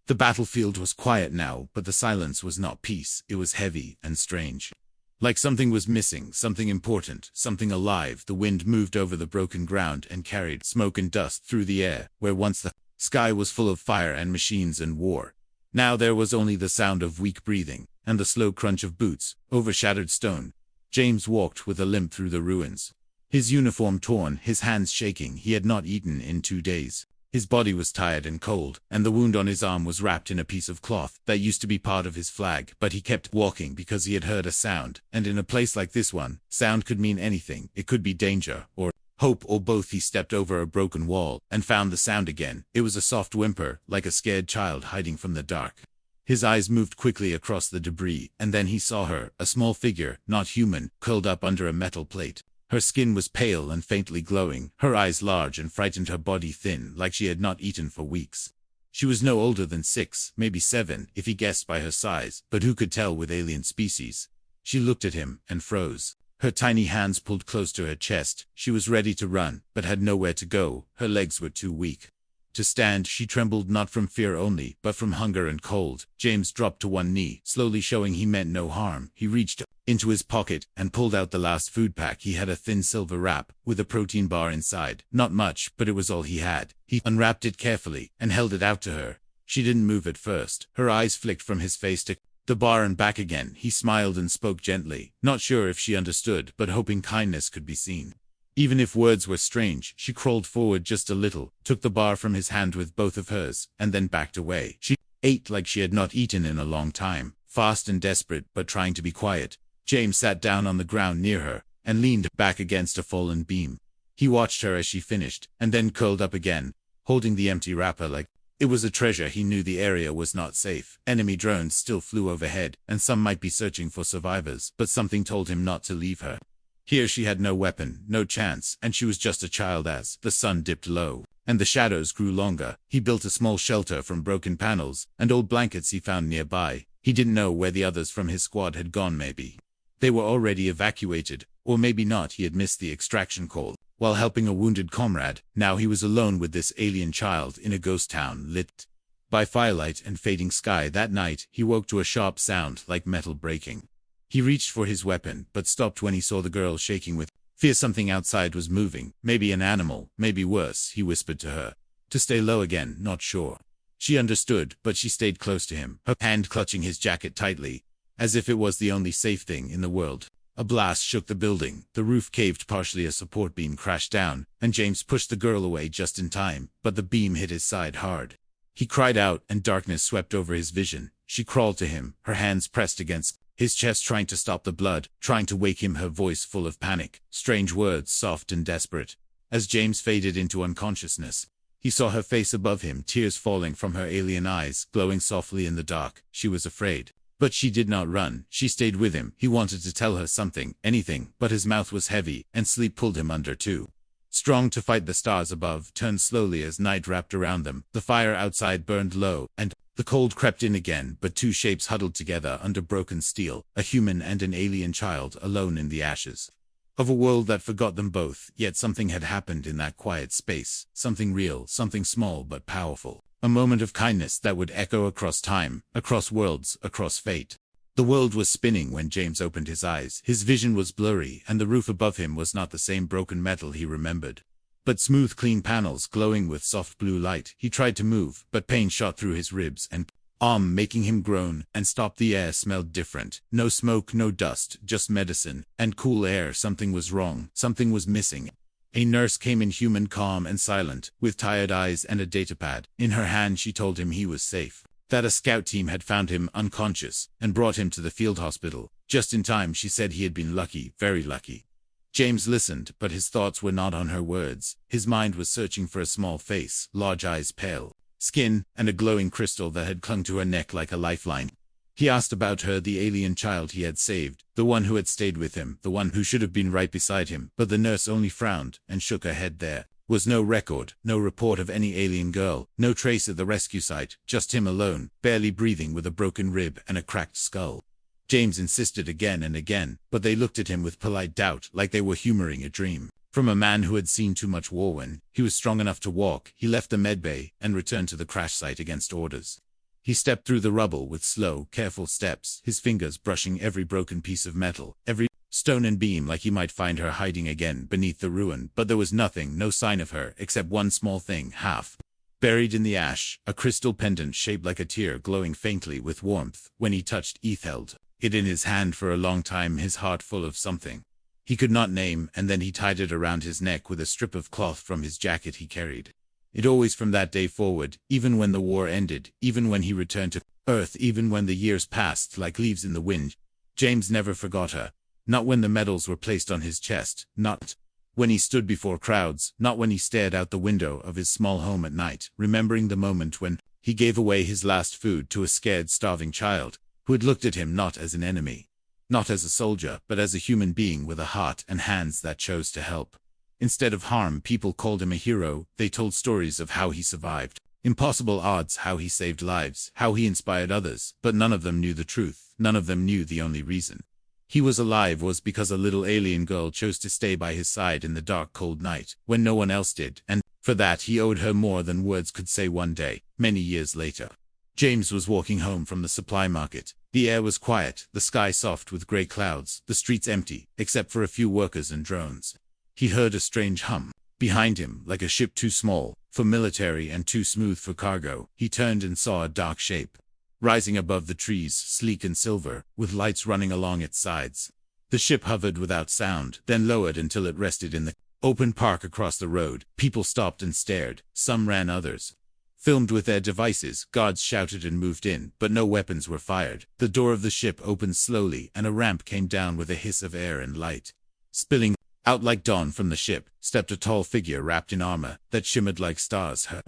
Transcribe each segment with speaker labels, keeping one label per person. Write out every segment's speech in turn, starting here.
Speaker 1: The battlefield was quiet now, but the silence was not peace, it was heavy and strange. Like something was missing, something important, something alive. The wind moved over the broken ground and carried smoke and dust through the air, where once the sky was full of fire and machines and war. Now there was only the sound of weak breathing, and the slow crunch of boots, overshadowed stone. James walked with a limp through the ruins. His uniform torn, his hands shaking. He had not eaten in 2 days. His body was tired and cold, and the wound on his arm was wrapped in a piece of cloth that used to be part of his flag. But he kept walking because he had heard a sound, and in a place like this one, sound could mean anything. It could be danger, or hope, or both. He stepped over a broken wall, and found the sound again. It was a soft whimper, like a scared child hiding from the dark. His eyes moved quickly across the debris, and then he saw her, a small figure, not human, curled up under a metal plate. Her skin was pale and faintly glowing, her eyes large and frightened, her body thin, like she had not eaten for weeks. She was no older than 6, maybe 7, if he guessed by her size, but who could tell with alien species? She looked at him, and froze. Her tiny hands pulled close to her chest. She was ready to run, but had nowhere to go. Her legs were too weak to stand. She trembled not from fear only, but from hunger and cold. James dropped to one knee, slowly showing he meant no harm. He reached into his pocket and pulled out the last food pack. He had a thin silver wrap with a protein bar inside. Not much, but it was all he had. He unwrapped it carefully and held it out to her. She didn't move at first. Her eyes flicked from his face to the bar and back again. He smiled and spoke gently, not sure if she understood, but hoping kindness could be seen. Even if words were strange, she crawled forward just a little, took the bar from his hand with both of hers, and then backed away. She ate like she had not eaten in a long time, fast and desperate, but trying to be quiet. James sat down on the ground near her, and leaned back against a fallen beam. He watched her as she finished, and then curled up again, holding the empty wrapper like it was a treasure. He knew the area was not safe. Enemy drones still flew overhead, and some might be searching for survivors, but something told him not to leave her. Here she had no weapon, no chance, and she was just a child. As the sun dipped low, and the shadows grew longer, he built a small shelter from broken panels and old blankets he found nearby. He didn't know where the others from his squad had gone. Maybe they were already evacuated, or maybe not. He had missed the extraction call while helping a wounded comrade. Now he was alone with this alien child in a ghost town lit by firelight and fading sky. That night, he woke to a sharp sound like metal breaking. He reached for his weapon, but stopped when he saw the girl shaking with fear. Something outside was moving, maybe an animal, maybe worse. He whispered to her to stay low again, not sure. She understood, but she stayed close to him, her hand clutching his jacket tightly, as if it was the only safe thing in the world. A blast shook the building, the roof caved partially, a support beam crashed down, and James pushed the girl away just in time, but the beam hit his side hard. He cried out, and darkness swept over his vision. She crawled to him, her hands pressed against his chest, trying to stop the blood, trying to wake him, her voice full of panic, strange words, soft and desperate. As James faded into unconsciousness, he saw her face above him, tears falling from her alien eyes, glowing softly in the dark. She was afraid. But she did not run. She stayed with him. He wanted to tell her something, anything, but his mouth was heavy, and sleep pulled him under too strong to fight. The stars above turned slowly as night wrapped around them. The fire outside burned low, and the cold crept in again, but two shapes huddled together under broken steel, a human and an alien child, alone in the ashes of a world that forgot them both. Yet something had happened in that quiet space, something real, something small but powerful. A moment of kindness that would echo across time, across worlds, across fate. The world was spinning when James opened his eyes. His vision was blurry, and the roof above him was not the same broken metal he remembered, but smooth, clean panels glowing with soft blue light. He tried to move, but pain shot through his ribs and arm, making him groan and stop. The air smelled different. No smoke, no dust, just medicine and cool air. Something was wrong. Something was missing. A nurse came in, human, calm and silent, with tired eyes and a datapad. In her hand she told him he was safe, that a scout team had found him unconscious and brought him to the field hospital. Just in time, she said. He had been lucky, very lucky. James listened, but his thoughts were not on her words. His mind was searching for a small face, large eyes, pale skin, and a glowing crystal that had clung to her neck like a lifeline. He asked about her, the alien child he had saved, the one who had stayed with him, the one who should have been right beside him, but the nurse only frowned and shook her head. There was no record, no report of any alien girl, no trace at the rescue site, just him alone, barely breathing, with a broken rib and a cracked skull. James insisted again and again, but they looked at him with polite doubt, like they were humoring a dream. From a man who had seen too much war. When he was strong enough to walk, he left the medbay and returned to the crash site against orders. He stepped through the rubble with slow, careful steps, his fingers brushing every broken piece of metal, every stone and beam, like he might find her hiding again beneath the ruin. But there was nothing, no sign of her, except one small thing, half buried in the ash, a crystal pendant shaped like a tear glowing faintly with warmth. When he touched it, held it in his hand for a long time, his heart full of something he could not name, and then he tied it around his neck with a strip of cloth from his jacket he carried. It always from that day forward, even when the war ended, even when he returned to Earth, even when the years passed like leaves in the wind, James never forgot her. Not when the medals were placed on his chest, not when he stood before crowds, not when he stared out the window of his small home at night, remembering the moment when he gave away his last food to a scared, starving child who had looked at him not as an enemy, not as a soldier, but as a human being with a heart and hands that chose to help. Instead of harm, people called him a hero. They told stories of how he survived impossible odds, how he saved lives, how he inspired others, but none of them knew the truth. None of them knew the only reason he was alive was because a little alien girl chose to stay by his side in the dark, cold night, when no one else did, and for that he owed her more than words could say. One day, many years later, James was walking home from the supply market. The air was quiet, the sky soft with gray clouds, the streets empty, except for a few workers and drones. He heard a strange hum behind him, like a ship too small for military and too smooth for cargo. He turned and saw a dark shape rising above the trees, sleek and silver, with lights running along its sides. The ship hovered without sound, then lowered until it rested in the open park across the road. People stopped and stared. Some ran, others filmed with their devices. Guards shouted and moved in, but no weapons were fired. The door of the ship opened slowly, and a ramp came down with a hiss of air and light. Spilling out like dawn from the ship stepped a tall figure wrapped in armor that shimmered like stars, her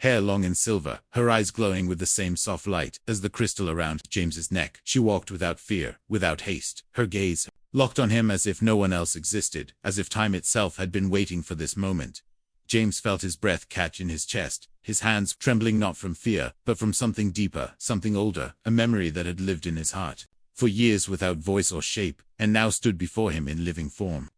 Speaker 1: hair long and silver, her eyes glowing with the same soft light as the crystal around James's neck. She walked without fear, without haste, her gaze locked on him as if no one else existed, as if time itself had been waiting for this moment. James felt his breath catch in his chest, his hands trembling not from fear, but from something deeper, something older, a memory that had lived in his heart for years without voice or shape, and now stood before him in living form.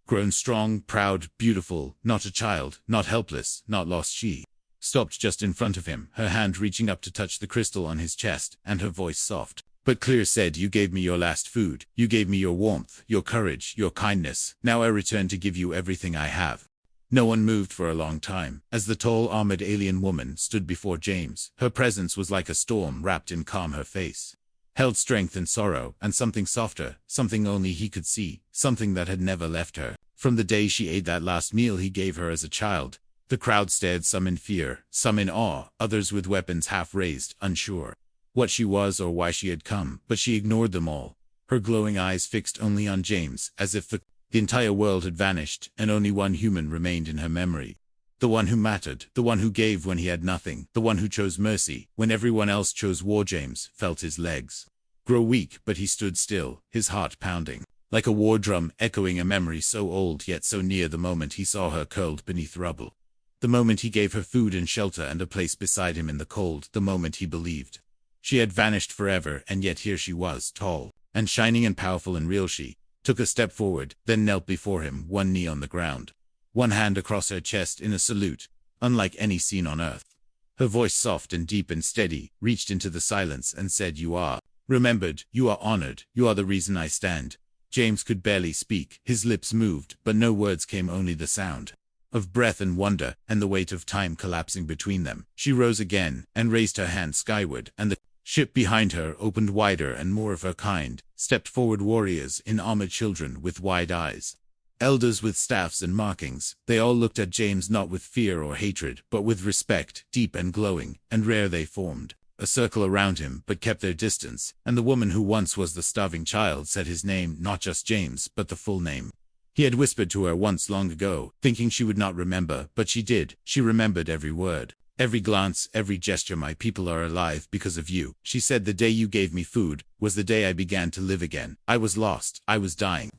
Speaker 1: Grown strong, proud, beautiful, not a child, not helpless, not lost, she stopped just in front of him, her hand reaching up to touch the crystal on his chest, and her voice soft but clear said, "You gave me your last food, you gave me your warmth, your courage, your kindness. Now I return to give you everything I have." No one moved for a long time, as the tall, armored alien woman stood before James. Her presence was like a storm wrapped in calm. Her face held strength and sorrow, and something softer, something only he could see, something that had never left her from the day she ate that last meal he gave her as a child. The crowd stared, some in fear, some in awe, others with weapons half raised, unsure what she was or why she had come, but she ignored them all, her glowing eyes fixed only on James, as if the entire world had vanished, and only one human remained in her memory. The one who mattered, the one who gave when he had nothing, the one who chose mercy when everyone else chose war. James felt his legs grow weak, but he stood still, his heart pounding like a war drum, echoing a memory so old yet so near. The moment he saw her curled beneath rubble, the moment he gave her food and shelter and a place beside him in the cold, the moment he believed she had vanished forever, and yet here she was, tall and shining and powerful and real. She took a step forward, then knelt before him, one knee on the ground, one hand across her chest in a salute, unlike any seen on earth. Her voice, soft and deep and steady, reached into the silence and said, "You are remembered, you are honored, you are the reason I stand." James could barely speak, his lips moved, but no words came, only the sound of breath and wonder, and the weight of time collapsing between them. She rose again, and raised her hand skyward, and the ship behind her opened wider, and more of her kind stepped forward, warriors in armor, children with wide eyes, elders with staffs and markings. They all looked at James not with fear or hatred, but with respect, deep and glowing and rare. They formed a circle around him, but kept their distance, and the woman who once was the starving child said his name, not just James, but the full name he had whispered to her once long ago, thinking she would not remember, but she did. She remembered every word, every glance, every gesture. "My people are alive because of you," she said. "The day you gave me food was the day I began to live again. I was lost, I was dying.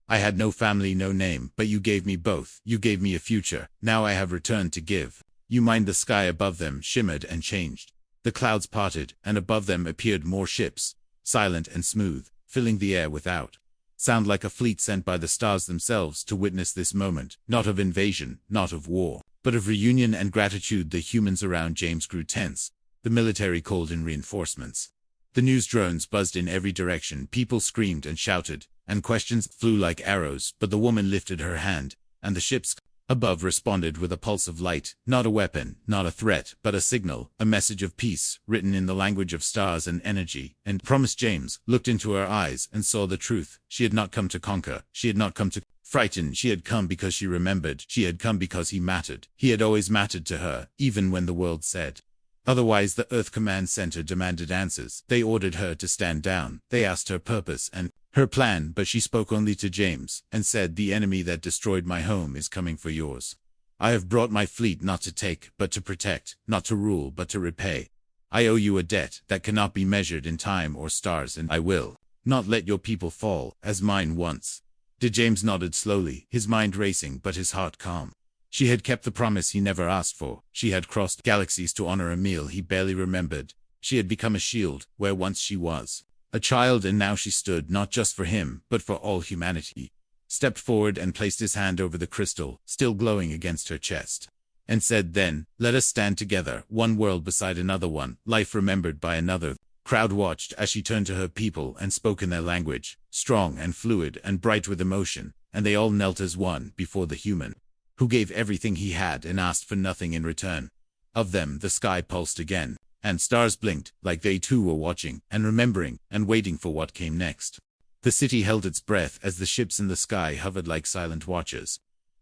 Speaker 1: I had no family, no name, but you gave me both. You gave me a future. Now I have returned to give." You mind the sky above them shimmered and changed. The clouds parted, and above them appeared more ships, silent and smooth, filling the air without sound, like a fleet sent by the stars themselves to witness this moment, not of invasion, not of war, but of reunion and gratitude. The humans around James grew tense. The military called in reinforcements. The news drones buzzed in every direction, people screamed and shouted, and questions flew like arrows, but the woman lifted her hand, and the ships above responded with a pulse of light, not a weapon, not a threat, but a signal, a message of peace, written in the language of stars and energy, and promised. James looked into her eyes and saw the truth. She had not come to conquer, she had not come to frighten, she had come because she remembered, she had come because he mattered. He had always mattered to her, even when the world said otherwise. The Earth Command Center demanded answers. They ordered her to stand down. They asked her purpose and her plan, but she spoke only to James, and said, "The enemy that destroyed my home is coming for yours. I have brought my fleet not to take, but to protect, not to rule, but to repay. I owe you a debt that cannot be measured in time or stars, and I will not let your people fall, as mine once did." James nodded slowly, his mind racing but his heart calm. She had kept the promise he never asked for. She had crossed galaxies to honor a meal he barely remembered. She had become a shield where once she was a child, and now she stood not just for him, but for all humanity. Stepped forward and placed his hand over the crystal, still glowing against her chest, and said, "Then, let us stand together, one world beside another, one life remembered by another." Crowd watched as she turned to her people and spoke in their language, strong and fluid and bright with emotion, and they all knelt as one before the human who gave everything he had and asked for nothing in return. Of them the sky pulsed again, and stars blinked, like they too were watching, and remembering, and waiting for what came next. The city held its breath as the ships in the sky hovered like silent watchers,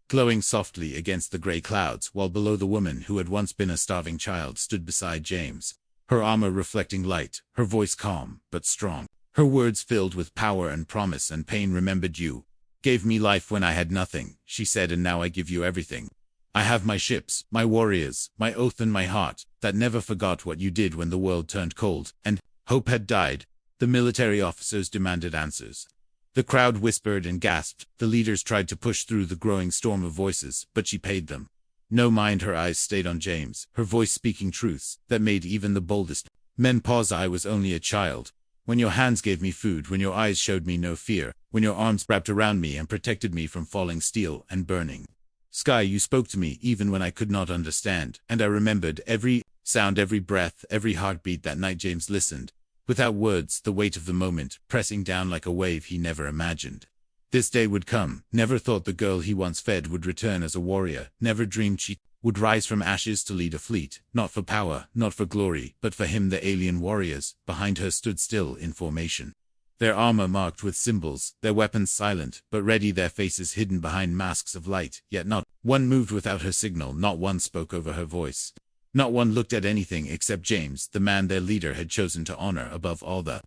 Speaker 1: glowing softly against the gray clouds, while below the woman who had once been a starving child stood beside James, her armor reflecting light, her voice calm but strong, her words filled with power and promise and pain. "Remembered you gave me life when I had nothing," she said, "and now I give you everything. I have my ships, my warriors, my oath, and my heart that never forgot what you did when the world turned cold and hope had died." The military officers demanded answers. The crowd whispered and gasped. The leaders tried to push through the growing storm of voices, but she paid them no mind. Her eyes stayed on James, her voice speaking truths that made even the boldest men pause. "I was only a child when your hands gave me food, when your eyes showed me no fear, when your arms wrapped around me and protected me from falling steel and burning sky. You spoke to me even when I could not understand, and I remembered every sound, every breath, every heartbeat." That night James listened, without words, the weight of the moment pressing down like a wave he never imagined. This day would come, never thought the girl he once fed would return as a warrior, never dreamed she would rise from ashes to lead a fleet, not for power, not for glory, but for him. The alien warriors behind her stood still in formation, their armor marked with symbols, their weapons silent but ready, their faces hidden behind masks of light. Yet not one moved without her signal, not one spoke over her voice, not one looked at anything except James, the man their leader had chosen to honor above all. The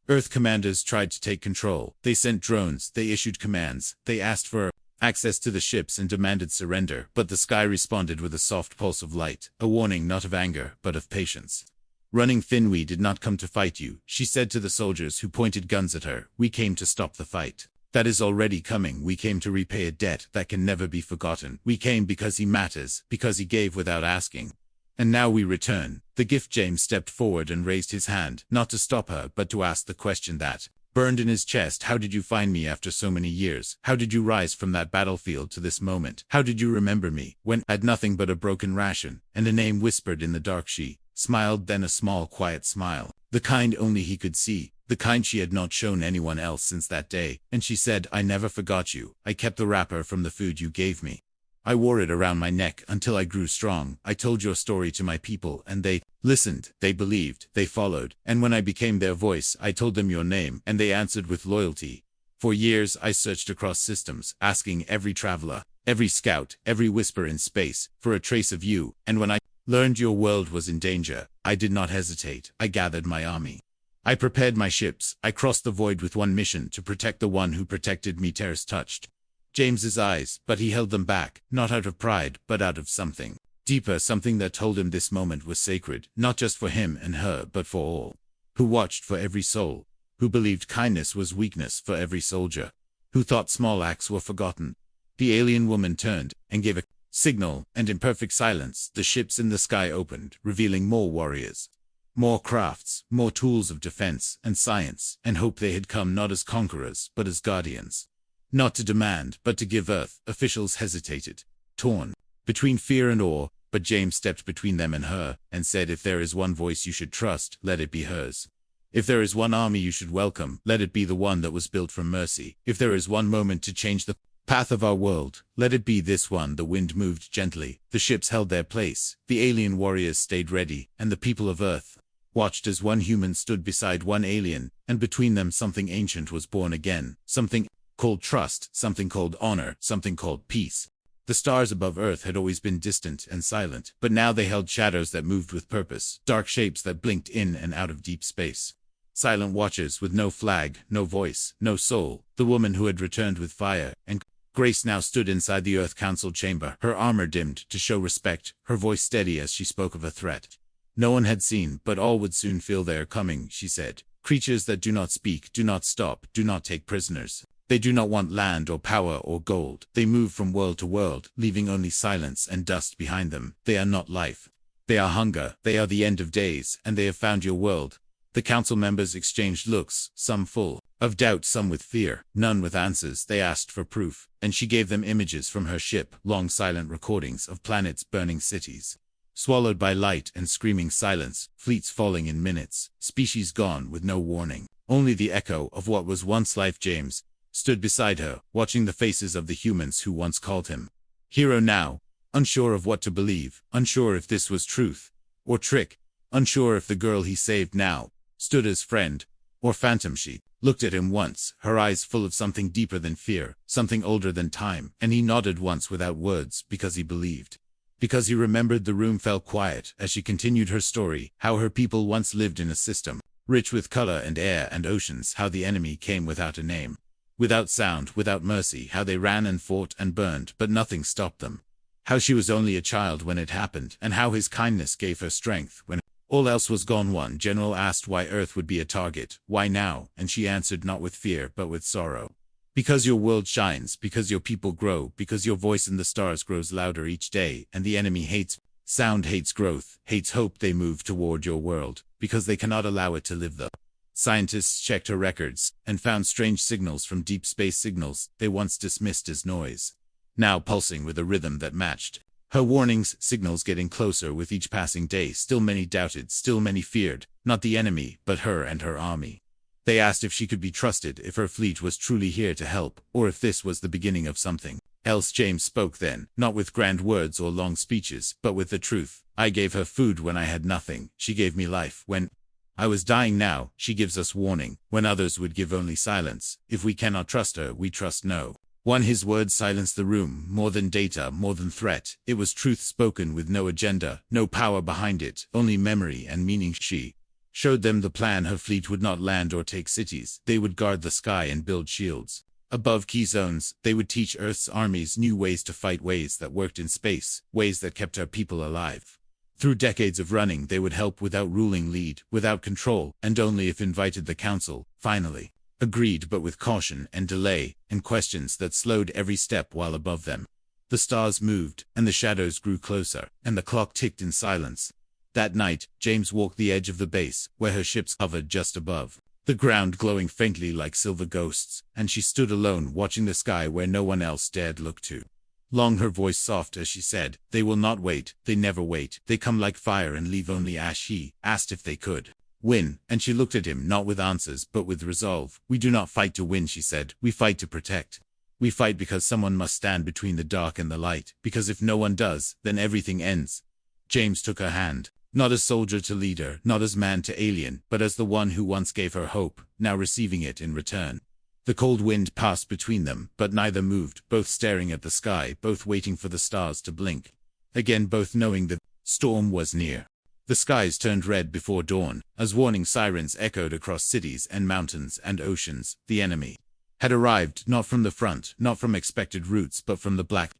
Speaker 1: Earth commanders tried to take control. They sent drones, they issued commands, they asked for access to the ships and demanded surrender, but the sky responded with a soft pulse of light, a warning not of anger, but of patience. "Running thin, we did not come to fight you," she said to the soldiers who pointed guns at her. "We came to stop the fight that is already coming. We came to repay a debt that can never be forgotten. We came because he matters, because he gave without asking. And now we return the gift." James stepped forward and raised his hand, not to stop her, but to ask the question that burned in his chest. "How did you find me after so many years? How did you rise from that battlefield to this moment? How did you remember me when I had nothing but a broken ration and a name whispered in the dark?" She smiled, then a small, quiet smile, the kind only he could see, the kind she had not shown anyone else since that day, and she said, "I never forgot you. I kept the wrapper from the food you gave me. I wore it around my neck until I grew strong. I told your story to my people, and they listened, they believed, they followed. And when I became their voice, I told them your name, and they answered with loyalty. For years, I searched across systems, asking every traveler, every scout, every whisper in space, for a trace of you. And when I learned your world was in danger, I did not hesitate. I gathered my army. I prepared my ships. I crossed the void with one mission, to protect the one who protected me." Tears touched James's eyes, but he held them back, not out of pride, but out of something deeper, something that told him this moment was sacred, not just for him and her, but for all who watched, for every soul who believed kindness was weakness, for every soldier who thought small acts were forgotten. The alien woman turned and gave a signal, and in perfect silence, the ships in the sky opened, revealing more warriors, more crafts, more tools of defense and science and hope. They had come not as conquerors, but as guardians. Not to demand, but to give. Earth officials hesitated, torn between fear and awe. but James stepped between them and her, and said, if there is one voice you should trust, let it be hers. If there is one army you should welcome, let it be the one that was built from mercy. If there is one moment to change the path of our world, let it be this one. The wind moved gently, the ships held their place, the alien warriors stayed ready, and the people of Earth watched as one human stood beside one alien, and between them something ancient was born again, something called trust, something called honor, something called peace. The stars above Earth had always been distant and silent, but now they held shadows that moved with purpose, dark shapes that blinked in and out of deep space. Silent watchers with no flag, no voice, no soul. The woman who had returned with fire and grace now stood inside the Earth Council chamber, her armor dimmed to show respect, her voice steady as she spoke of a threat no one had seen, but all would soon feel they are coming, she said. Creatures that do not speak, do not stop, do not take prisoners. They do not want land or power or gold. They move from world to world, leaving only silence and dust behind them. They are not life. They are hunger. They are the end of days, and they have found your world. The council members exchanged looks, some full of doubt, some with fear, none with answers. They asked for proof, and she gave them images from her ship, long silent recordings of planets burning, cities swallowed by light and screaming silence, fleets falling in minutes, species gone with no warning. Only the echo of what was once life. James stood beside her, watching the faces of the humans who once called him hero, now unsure of what to believe, unsure if this was truth or trick, unsure if the girl he saved now stood as friend or phantom. She looked at him once, her eyes full of something deeper than fear, something older than time, and he nodded once without words, because he believed. Because he remembered. The room fell quiet as she continued her story, how her people once lived in a system rich with color and air and oceans, how the enemy came without a name, without sound, without mercy, how they ran and fought and burned, but nothing stopped them. How she was only a child when it happened, and how his kindness gave her strength when all else was gone. One general asked why Earth would be a target, why now, and she answered, not with fear but with sorrow. Because your world shines, because your people grow, because your voice in the stars grows louder each day, and the enemy hates sound, hates growth, hates hope. They move toward your world, because they cannot allow it to live. The scientists checked her records, and found strange signals from deep space, signals they once dismissed as noise, now pulsing with a rhythm that matched her warnings, signals getting closer with each passing day. Still many doubted, still many feared, not the enemy, but her and her army. They asked if she could be trusted, if her fleet was truly here to help, or if this was the beginning of something else. James spoke then, not with grand words or long speeches, but with the truth. I gave her food when I had nothing. She gave me life when I was dying. Now she gives us warning, when others would give only silence. If we cannot trust her, we trust no one. His words silenced the room, more than data, more than threat. It was truth spoken with no agenda, no power behind it, only memory and meaning. She showed them the plan. Her fleet would not land or take cities. They would guard the sky and build shields above key zones. They would teach Earth's armies new ways to fight, ways that worked in space, ways that kept our people alive. Through decades of running, they would help without ruling, lead without control, and only if invited. The council finally agreed, but with caution and delay, and questions that slowed every step while above them. The stars moved, and the shadows grew closer, and the clock ticked in silence. That night, James walked the edge of the base, where her ships hovered just above the ground, glowing faintly like silver ghosts, and she stood alone, watching the sky where no one else dared look to. Long, her voice soft as she said, they will not wait, they never wait, they come like fire and leave only ash. He asked if they could win, and she looked at him, not with answers, but with resolve. We do not fight to win, she said, we fight to protect. We fight because someone must stand between the dark and the light, because if no one does, then everything ends. James took her hand. Not as soldier to leader, not as man to alien, but as the one who once gave her hope, now receiving it in return. The cold wind passed between them, but neither moved, both staring at the sky, both waiting for the stars to blink again, both knowing the storm was near. The skies turned red before dawn, as warning sirens echoed across cities and mountains and oceans. The enemy had arrived, not from the front, not from expected routes, but from the black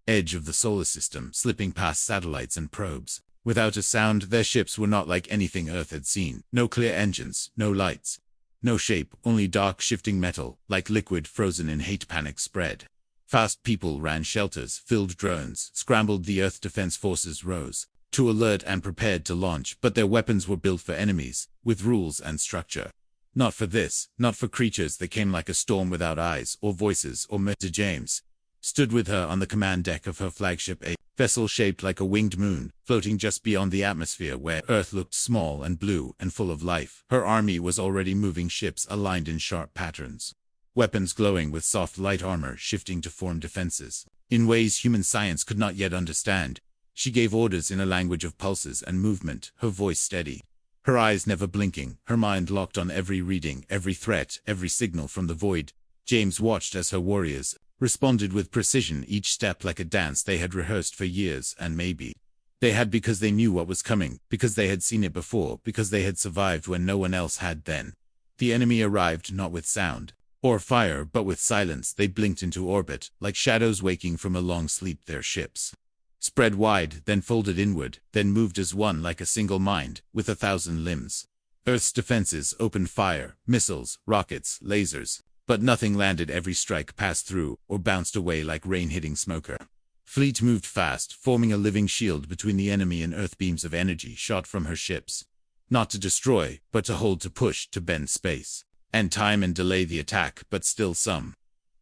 Speaker 1: edge of the solar system, slipping past satellites and probes. Without a sound, their ships were not like anything Earth had seen. No clear engines, no lights, no shape, only dark shifting metal, like liquid frozen in hate. Panic spread fast. People ran, shelters filled, drones scrambled. The Earth Defense Forces rose to alert and prepared to launch, but their weapons were built for enemies, with rules and structure. Not for this, not for creatures that came like a storm without eyes or voices or Mr. James stood with her on the command deck of her flagship, a vessel shaped like a winged moon, floating just beyond the atmosphere where Earth looked small and blue and full of life. Her army was already moving, ships aligned in sharp patterns. Weapons glowing with soft light armor shifting to form defenses. In ways human science could not yet understand. She gave orders in a language of pulses and movement, her voice steady. Her eyes never blinking, her mind locked on every reading, every threat, every signal from the void. James watched as her warriors responded with precision, each step like a dance they had rehearsed for years, and maybe they had because they knew what was coming, because they had seen it before, because they had survived when no one else had then. The enemy arrived not with sound or fire, but with silence. They blinked into orbit, like shadows waking from a long sleep. Their ships spread wide, then folded inward, then moved as one like a single mind, with 1,000 limbs. Earth's defenses opened fire, missiles, rockets, lasers. But nothing landed. Every strike passed through, or bounced away like rain hitting smoker. Fleet moved fast, forming a living shield between the enemy and Earth. Beams of energy shot from her ships. Not to destroy, but to hold, to push, to bend space. And time and delay the attack, but still some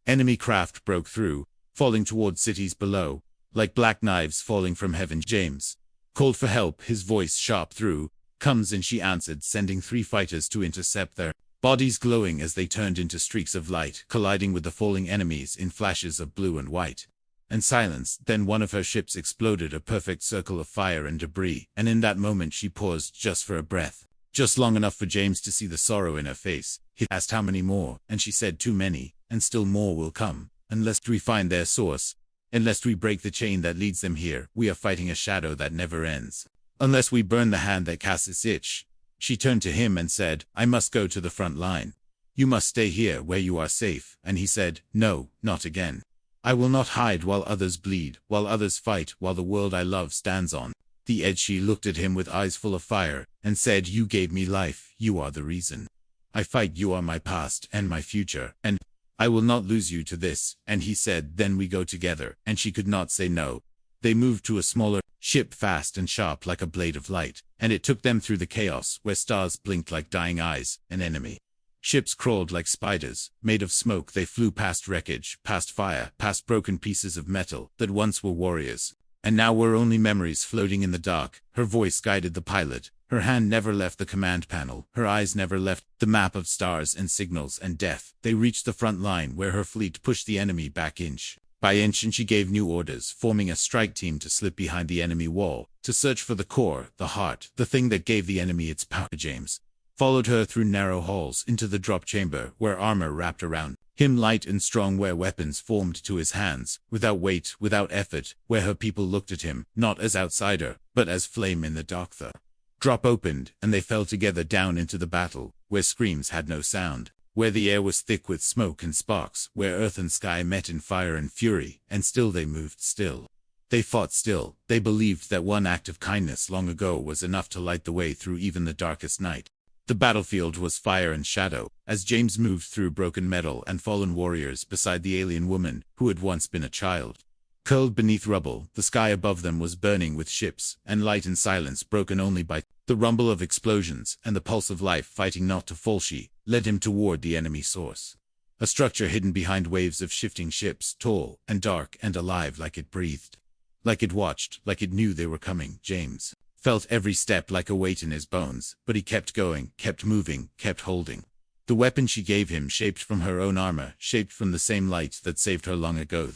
Speaker 1: enemy craft broke through, falling toward cities below, like black knives falling from heaven. James called for help, his voice sharp through. Comes, and she answered, sending 3 fighters to intercept their bodies glowing as they turned into streaks of light, colliding with the falling enemies in flashes of blue and white. And silence. Then one of her ships exploded, a perfect circle of fire and debris, and in that moment she paused just for a breath. Just long enough for James to see the sorrow in her face. He asked how many more, and she said too many, and still more will come, unless we find their source. Unless we break the chain that leads them here, we are fighting a shadow that never ends. Unless we burn the hand that casts its itch. She turned to him and said, I must go to the front line. You must stay here where you are safe. And he said, no, not again. I will not hide while others bleed, while others fight, while the world I love stands on the edge. She looked at him with eyes full of fire, and said, you gave me life, you are the reason I fight, you are my past and my future, and I will not lose you to this. And he said, then we go together, and she could not say no. They moved to a smaller ship, fast and sharp like a blade of light, and it took them through the chaos where stars blinked like dying eyes. An enemy ships crawled like spiders, made of smoke. They flew past wreckage, past fire, past broken pieces of metal that once were warriors, and now were only memories floating in the dark. Her voice guided the pilot. Her hand never left the command panel. Her eyes never left the map of stars and signals and death. They reached the front line where her fleet pushed the enemy back inch by inch, and she gave new orders, forming a strike team to slip behind the enemy wall, to search for the core, the heart, the thing that gave the enemy its power. James followed her through narrow halls into the drop chamber, where armor wrapped around him light and strong, where weapons formed to his hands, without weight, without effort, where her people looked at him, not as outsider, but as flame in the dark. The drop opened, and they fell together down into the battle, where screams had no sound, where the air was thick with smoke and sparks, where earth and sky met in fire and fury, and still they moved, still they fought, still they believed that one act of kindness long ago was enough to light the way through even the darkest night. The battlefield was fire and shadow, as James moved through broken metal and fallen warriors beside the alien woman who had once been a child. Curled beneath rubble, the sky above them was burning with ships, and light and silence broken only by the rumble of explosions and the pulse of life fighting not to fall. She led him toward the enemy source. A structure hidden behind waves of shifting ships, tall and dark and alive, like it breathed, like it watched, like it knew they were coming. James felt every step like a weight in his bones, but he kept going, kept moving, kept holding. The weapon she gave him, shaped from her own armor, shaped from the same light that saved her long ago.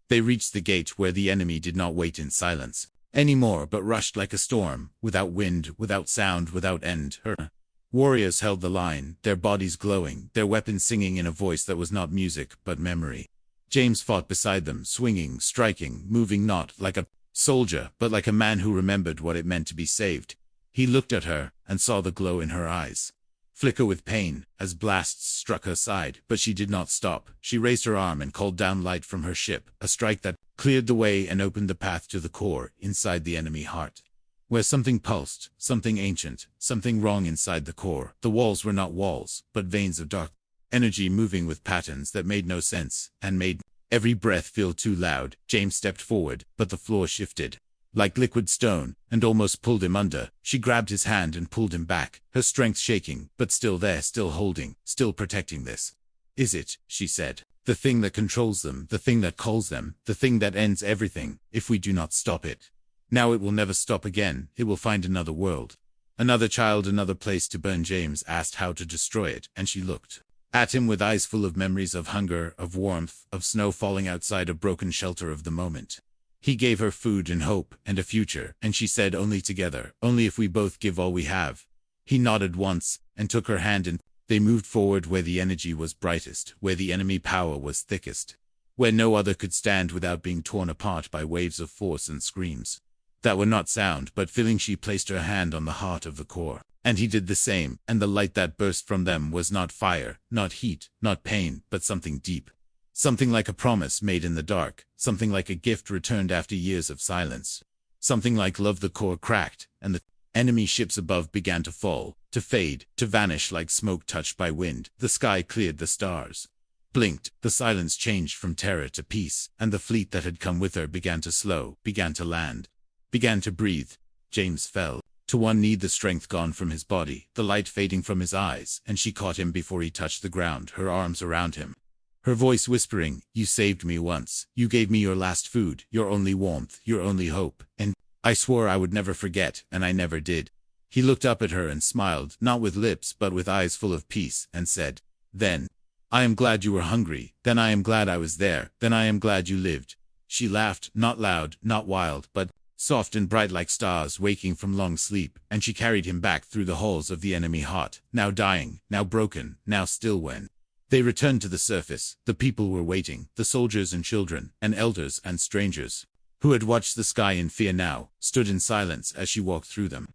Speaker 1: They reached the gate where the enemy did not wait in silence anymore, but rushed like a storm, without wind, without sound, without end. Her warriors held the line, their bodies glowing, their weapons singing in a voice that was not music, but memory. James fought beside them, swinging, striking, moving not like a soldier, but like a man who remembered what it meant to be saved. He looked at her, and saw the glow in her eyes flicker with pain, as blasts struck her side, but she did not stop. She raised her arm and called down light from her ship, a strike that cleared the way and opened the path to the core, inside the enemy heart, where something pulsed, something ancient, something wrong inside the core. The walls were not walls, but veins of dark energy moving with patterns that made no sense, and made every breath feel too loud. James stepped forward, but the floor shifted like liquid stone, and almost pulled him under. She grabbed his hand and pulled him back, her strength shaking, but still there, still holding, still protecting. This is it, she said. The thing that controls them, the thing that calls them, the thing that ends everything, if we do not stop it. Now it will never stop again, it will find another world. Another child, another place to burn. James asked how to destroy it, and she looked at him with eyes full of memories of hunger, of warmth, of snow falling outside a broken shelter of the moment. He gave her food and hope and a future, and she said, only together, only if we both give all we have. He nodded once, and took her hand, and they moved forward where the energy was brightest, where the enemy power was thickest, where no other could stand without being torn apart by waves of force and screams that were not sound but feeling. She placed her hand on the heart of the core, and he did the same, and the light that burst from them was not fire, not heat, not pain, but something deep. Something like a promise made in the dark, something like a gift returned after years of silence. Something like love. The core cracked, and the enemy ships above began to fall, to fade, to vanish like smoke touched by wind. The sky cleared, the stars blinked, the silence changed from terror to peace, and the fleet that had come with her began to slow, began to land, began to breathe. James fell to one knee, the strength gone from his body, the light fading from his eyes, and she caught him before he touched the ground, her arms around him, her voice whispering, "You saved me once, you gave me your last food, your only warmth, your only hope, and I swore I would never forget, and I never did." He looked up at her and smiled, not with lips but with eyes full of peace, and said, "Then I am glad you were hungry, then I am glad I was there, then I am glad you lived." She laughed, not loud, not wild, but soft and bright like stars waking from long sleep, and she carried him back through the halls of the enemy heart, now dying, now broken, now still. When they returned to the surface, the people were waiting, the soldiers and children, and elders and strangers, who had watched the sky in fear now, stood in silence as she walked through them,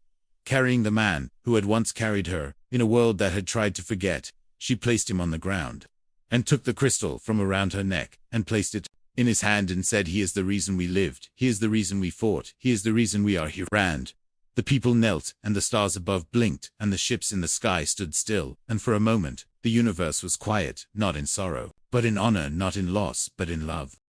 Speaker 1: carrying the man who had once carried her, in a world that had tried to forget. She placed him on the ground, and took the crystal from around her neck, and placed it in his hand, and said, "He is the reason we lived, he is the reason we fought, he is the reason we are here." Rand. The people knelt, and the stars above blinked, and the ships in the sky stood still, and for a moment, the universe was quiet, not in sorrow, but in honor, not in loss, but in love.